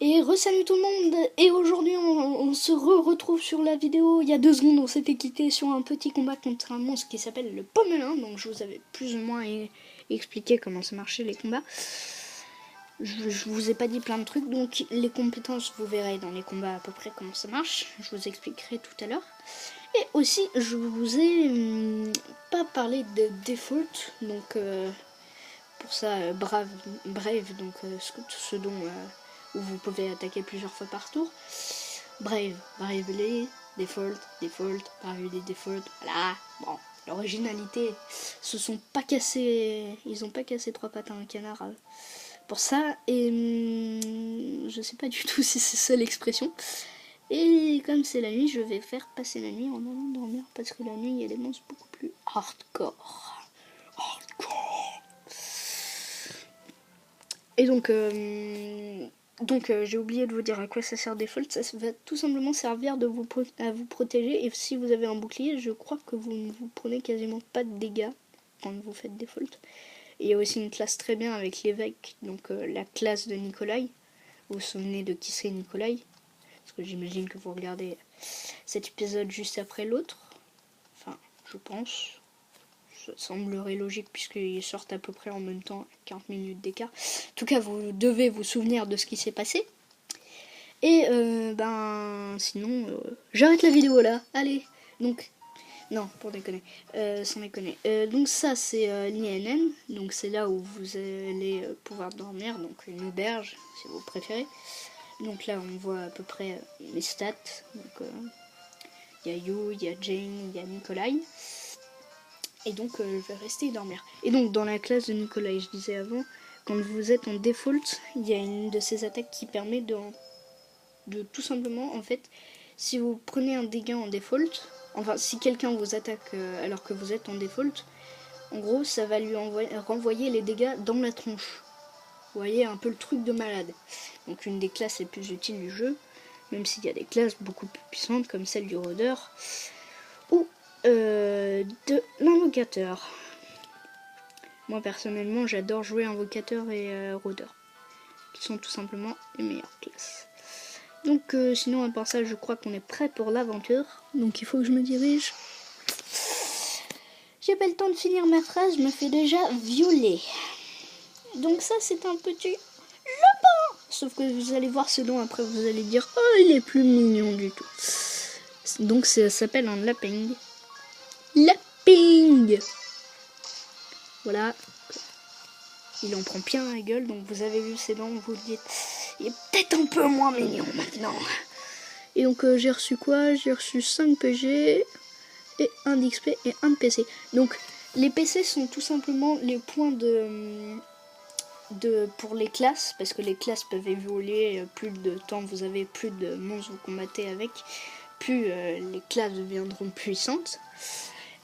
Et re-salut tout le monde. Et aujourd'hui on se retrouve sur la vidéo. Il y a 2 secondes on s'était quitté sur un petit combat contre un monstre qui s'appelle le Pommelin. Donc je vous avais plus ou moins expliqué comment ça marchait les combats. Je vous ai pas dit plein de trucs, donc les compétences vous verrez dans les combats à peu près comment ça marche. Je vous expliquerai tout à l'heure. Et aussi je vous ai pas parlé de default, donc pour ça brave, donc ce dont où vous pouvez attaquer plusieurs fois par tour. Bravely, default, bravely, default, voilà. Bon, l'originalité, ils ont pas cassé 3 pattes à un canard pour ça, et je sais pas du tout si c'est ça l'expression. Et comme c'est la nuit, je vais faire passer la nuit en allant dormir, parce que la nuit, il y a des monstres beaucoup plus hardcore. Et donc j'ai oublié de vous dire à quoi ça sert default. Ça va tout simplement servir à vous protéger. Et si vous avez un bouclier, je crois que vous ne vous prenez quasiment pas de dégâts quand vous faites default. Et il y a aussi une classe très bien avec l'évêque, donc la classe de Nikolai. Vous vous souvenez de qui c'est Nikolai? Parce que j'imagine que vous regardez cet épisode juste après l'autre. Enfin, je pense. Ça semblerait logique puisqu'ils sortent à peu près en même temps, 40 minutes d'écart. En tout cas, vous devez vous souvenir de ce qui s'est passé. Et sinon, j'arrête la vidéo là. Allez, donc, non, pour déconner, sans déconner. Donc ça, c'est l'INN, donc c'est là où vous allez pouvoir dormir, donc une auberge, si vous préférez. Donc là, on voit à peu près les stats. Donc, il y a You, il y a Jane, il y a Nikolai. Et donc je vais rester et dormir. Et donc dans la classe de Nikolai, je disais avant, quand vous êtes en default, il y a une de ces attaques qui permet de tout simplement, en fait, si vous prenez un dégât en default, enfin si quelqu'un vous attaque alors que vous êtes en default, en gros ça va lui renvoyer les dégâts dans la tronche. Vous voyez, un peu le truc de malade. Donc une des classes les plus utiles du jeu, même s'il y a des classes beaucoup plus puissantes comme celle du rôdeur ou de l'invocateur. Moi personnellement j'adore jouer invocateur et rôdeur, qui sont tout simplement les meilleures classes. Donc sinon à part ça je crois qu'on est prêt pour l'aventure. Donc il faut que je me dirige. J'ai pas le temps de finir ma phrase, je me fais déjà violer. Donc ça c'est un petit lapin. Sauf que vous allez voir ce dont après vous allez dire oh il est plus mignon du tout. Donc ça s'appelle un laping. Laping. Voilà. Il en prend plein la gueule, donc vous avez vu ses dents, vous le dites. Il est peut-être un peu moins mignon maintenant. Et donc j'ai reçu quoi? J'ai reçu 5 PG et 1 d'XP et 1 de PC. Donc les PC sont tout simplement les points pour les classes, parce que les classes peuvent évoluer, plus de temps vous avez, plus de monstres vous combattez avec, plus les classes deviendront puissantes.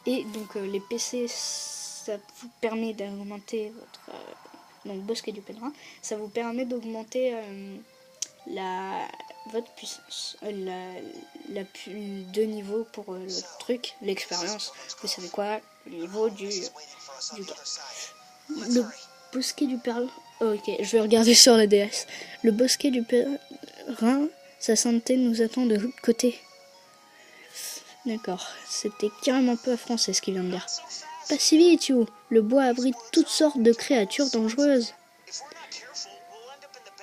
Et donc les PC, ça vous permet d'augmenter votre donc bosquet du pèlerin, ça vous permet d'augmenter votre puissance, deux niveaux pour le truc, l'expérience, vous savez quoi, le niveau du gars. Le bosquet du pèlerin, ok, je vais regarder sur la DS. Le bosquet du pèlerin, sa santé nous attend de l'autre côté. D'accord, c'était carrément pas français ce qu'il vient de dire. Pas si vite, you. Le bois abrite toutes sortes de créatures dangereuses.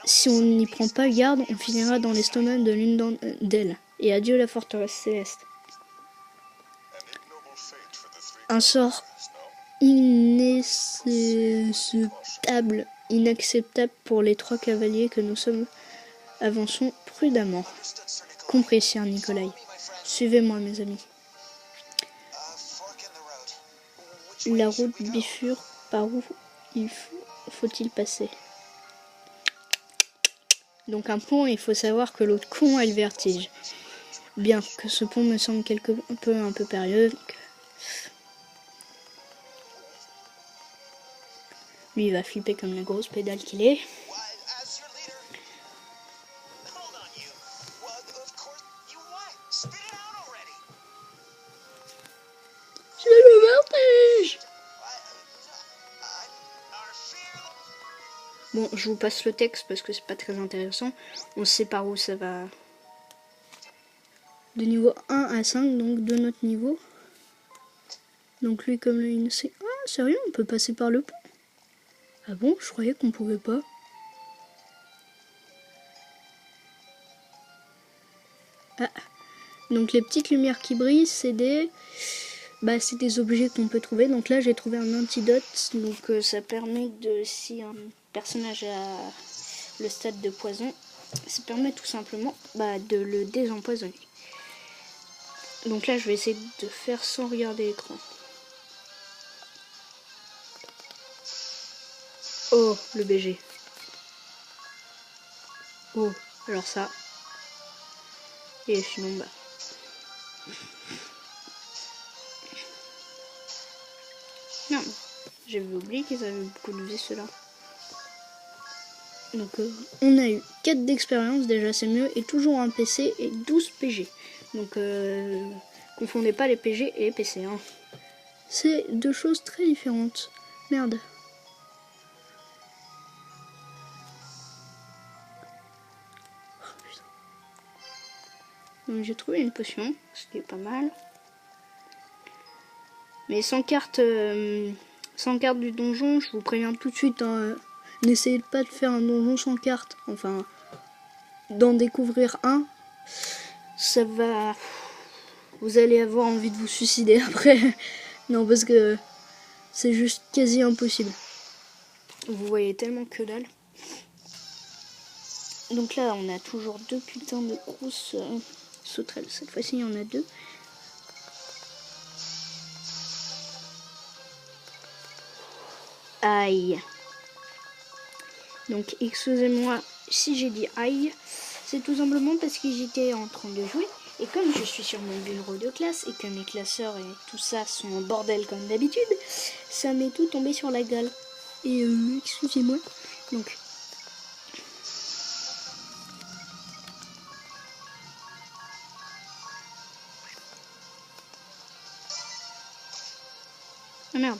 Si on n'y prend pas garde, on finira dans l'estomac de l'une d'elles. Et adieu la forteresse céleste. Un sort inacceptable pour les 3 cavaliers que nous sommes. Avançons prudemment. Compris, sire Nikolai. Suivez-moi, mes amis. La route bifurque, par où faut-il passer? Donc un pont, il faut savoir que l'autre con a le vertige. Bien que ce pont me semble un peu périlleux. Lui, il va flipper comme la grosse pédale qu'il est. C'est le vertige! Bon, Bon, je vous passe le texte parce que c'est pas très intéressant. On sait par où ça va. De niveau 1 à 5, donc de notre niveau. Donc lui, comme là, il sait... Ah, sérieux, on peut passer par le pont? Ah bon, je croyais qu'on pouvait pas. Ah. Donc les petites lumières qui brillent, c'est des... Bah, c'est des objets qu'on peut trouver. Donc là, j'ai trouvé un antidote. Donc ça permet de... Si un personnage a le stade de poison, ça permet tout simplement de le désempoisonner. Donc là, je vais essayer de faire sans regarder l'écran. Oh, le BG. Oh, alors ça. Et sinon, non, j'avais oublié qu'ils avaient beaucoup de vie, ceux-là. Donc, on a eu 4 d'expérience, déjà c'est mieux, et toujours un PC et 12 PG. Donc, confondez pas les PG et les PC. Hein. C'est deux choses très différentes. Merde. Donc, j'ai trouvé une potion, ce qui est pas mal. Mais sans carte du donjon, je vous préviens tout de suite, hein, n'essayez pas de faire un donjon sans carte. Enfin, d'en découvrir un, ça va... Vous allez avoir envie de vous suicider après. Non, parce que c'est juste quasi impossible. Vous voyez tellement que dalle. Donc là, on a toujours 2 putains de grosses sauterelles. Cette fois-ci, il y en a 2. Aïe. Donc, excusez-moi si j'ai dit aïe. C'est tout simplement parce que j'étais en train de jouer. Et comme je suis sur mon bureau de classe et que mes classeurs et tout ça sont en bordel comme d'habitude, ça m'est tout tombé sur la gueule. Et excusez-moi. Donc. Ah merde.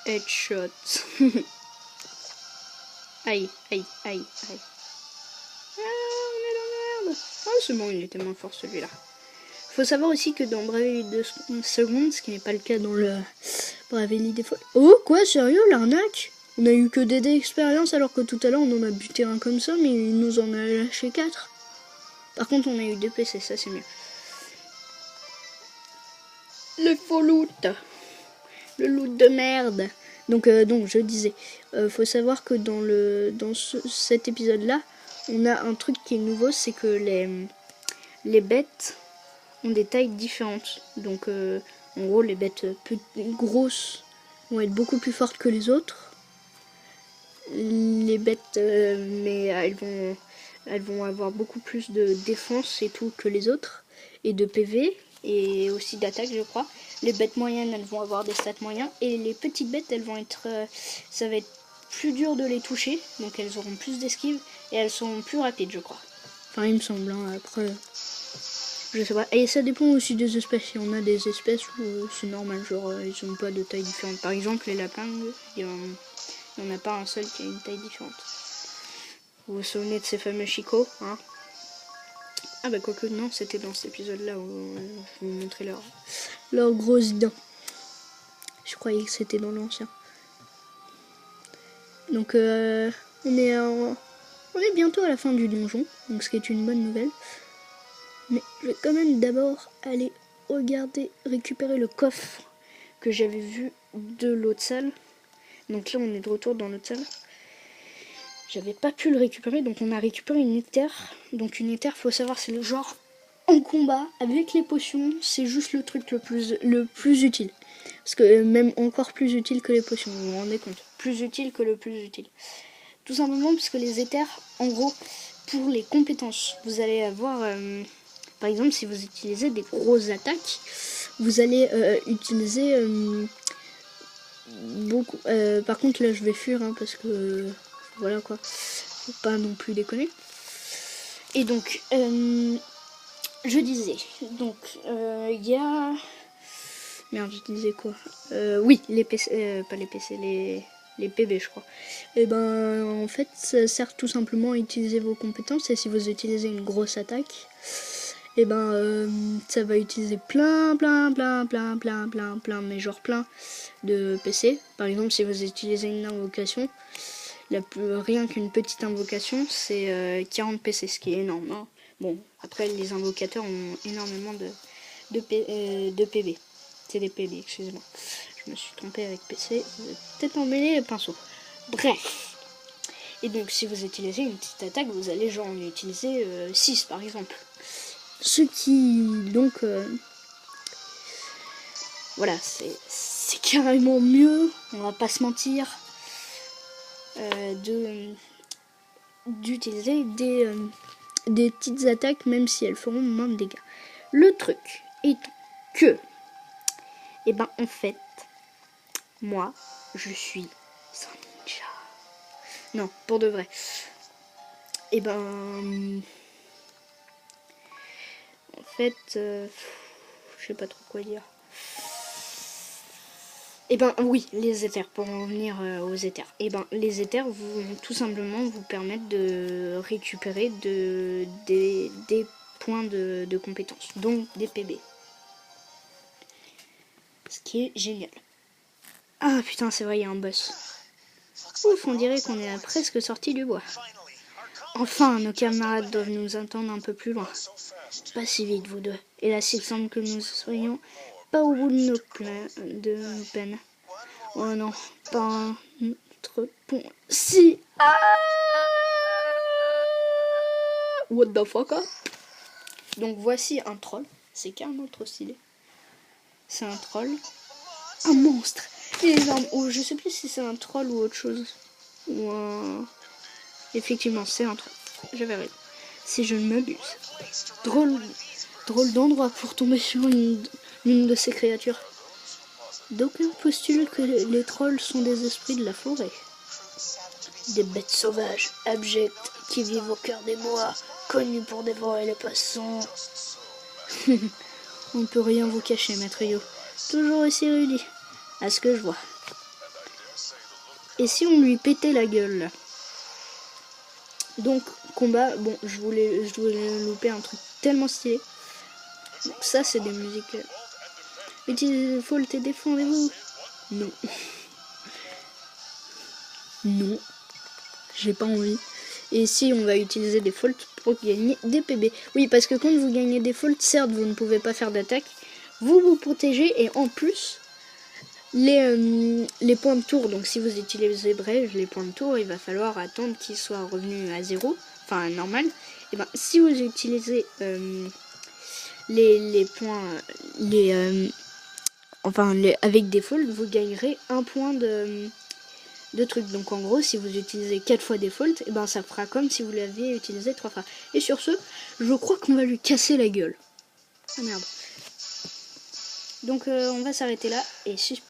Headshot. Aïe, aïe, aïe, aïe. Ah, on est dans la merde. Ah, c'est bon, il était moins fort celui-là. Faut savoir aussi que dans Bravely Default, ce qui n'est pas le cas dans le Bravely Default... Oh, quoi, sérieux, l'arnaque? On a eu que des expériences alors que tout à l'heure on en a buté un comme ça, mais il nous en a lâché 4. Par contre, on a eu 2 PC, ça c'est mieux. Le faux loot. Le loot de merde. Donc je disais, faut savoir que dans cet épisode-là, on a un truc qui est nouveau, c'est que les bêtes ont des tailles différentes. Donc en gros, les bêtes plus grosses vont être beaucoup plus fortes que les autres. Les bêtes, mais elles vont avoir beaucoup plus de défense et tout que les autres, et de PV, et aussi d'attaque, je crois. Les bêtes moyennes, elles vont avoir des stats moyens, et les petites bêtes, elles vont être, ça va être plus dur de les toucher, donc elles auront plus d'esquive, et elles seront plus rapides, je crois. Enfin, il me semble, hein, après, je sais pas. Et ça dépend aussi des espèces. Il y en a des espèces où c'est normal, genre, ils ont pas de taille différente. Par exemple, les lapins, il n'y en a pas un seul qui a une taille différente. Vous vous souvenez de ces fameux chicots, hein? Ah bah quoique non, c'était dans cet épisode-là où je vous montrais leurs grosses dents. Je croyais que c'était dans l'ancien. Donc on est bientôt à la fin du donjon, donc ce qui est une bonne nouvelle. Mais je vais quand même d'abord aller récupérer le coffre que j'avais vu de l'autre salle. Donc là on est de retour dans l'autre salle. J'avais pas pu le récupérer, donc on a récupéré une éther. Donc une éther, faut savoir, c'est le genre en combat avec les potions, c'est juste le truc le plus utile. Parce que même encore plus utile que les potions, vous vous rendez compte. Plus utile que le plus utile. Tout simplement parce que les éthers, en gros, pour les compétences, vous allez avoir, par exemple, si vous utilisez des grosses attaques, vous allez utiliser beaucoup. Par contre, là, je vais fuir, hein, parce que voilà quoi, faut pas non plus déconner. Et donc, je disais, donc il y a Merde, je disais quoi? Oui, les PC, pas les PC, les PB, je crois. Et ben, en fait, ça sert tout simplement à utiliser vos compétences. Et si vous utilisez une grosse attaque, et ben, ça va utiliser plein, mais genre plein de PC. Par exemple, si vous utilisez une invocation, rien qu'une petite invocation, c'est 40 PC, ce qui est énorme. Hein. Bon, après, les invocateurs ont énormément de PB. C'est des PB, excusez-moi. Je me suis trompé avec PC. Peut-être emmêler les pinceaux. Bref. Et donc, si vous utilisez une petite attaque, vous allez genre en utiliser 6 par exemple. Ce qui, donc, voilà, c'est carrément mieux, on va pas se mentir, d'utiliser des petites attaques, même si elles feront moins de dégâts. Le truc est que, et ben en fait, moi, je suis un ninja. Non, pour de vrai. Et ben, en fait, je sais pas trop quoi dire. Et ben oui, les éthers, pour en venir aux éthers. Et ben les éthers vont tout simplement vous permettre de récupérer des points de compétences, donc des PB. Ce qui est génial. Ah putain, c'est vrai, il y a un boss. Ouf, on dirait qu'on est presque sorti du bois. Enfin, nos camarades doivent nous attendre un peu plus loin. Pas si vite, vous deux. Hélas, il semble que nous soyons pas au bout de nos peines. Oh non, pas un autre pont. Si. Ah, what the fuck, hein. Donc voici un troll. C'est carrément trop stylé. C'est un troll. Un monstre énorme. Oh, je sais plus si c'est un troll ou autre chose. Ou un... Effectivement, c'est un troll. J'avais raison. Si je ne m'abuse. Drôle d'endroit pour tomber sur l'une de ces créatures. D'aucuns postulent que les trolls sont des esprits de la forêt. Des bêtes sauvages, abjectes, qui vivent au cœur des bois, connus pour dévorer les passants. On ne peut rien vous cacher, maître Yo. Toujours aussi érudit, à ce que je vois. Et si on lui pétait la gueule, là? Donc, combat, bon, je voulais louper un truc tellement stylé. Donc ça, c'est des musiques... Utilisez Fault et défendez-vous. Non. Non. J'ai pas envie. Et si on va utiliser des faults pour gagner des PB. Oui, parce que quand vous gagnez des faults, certes, vous ne pouvez pas faire d'attaque. Vous vous protégez et en plus, les points de tour. Donc si vous utilisez Brève, les points de tour, il va falloir attendre qu'ils soient revenus à 0. Enfin, normal. Et ben, si vous utilisez les points... avec des faults, vous gagnerez un point de trucs. Donc en gros, si vous utilisez 4 fois des faults, et ben ça fera comme si vous l'aviez utilisé 3 fois. Et sur ce, je crois qu'on va lui casser la gueule. Ah merde. Donc on va s'arrêter là. Et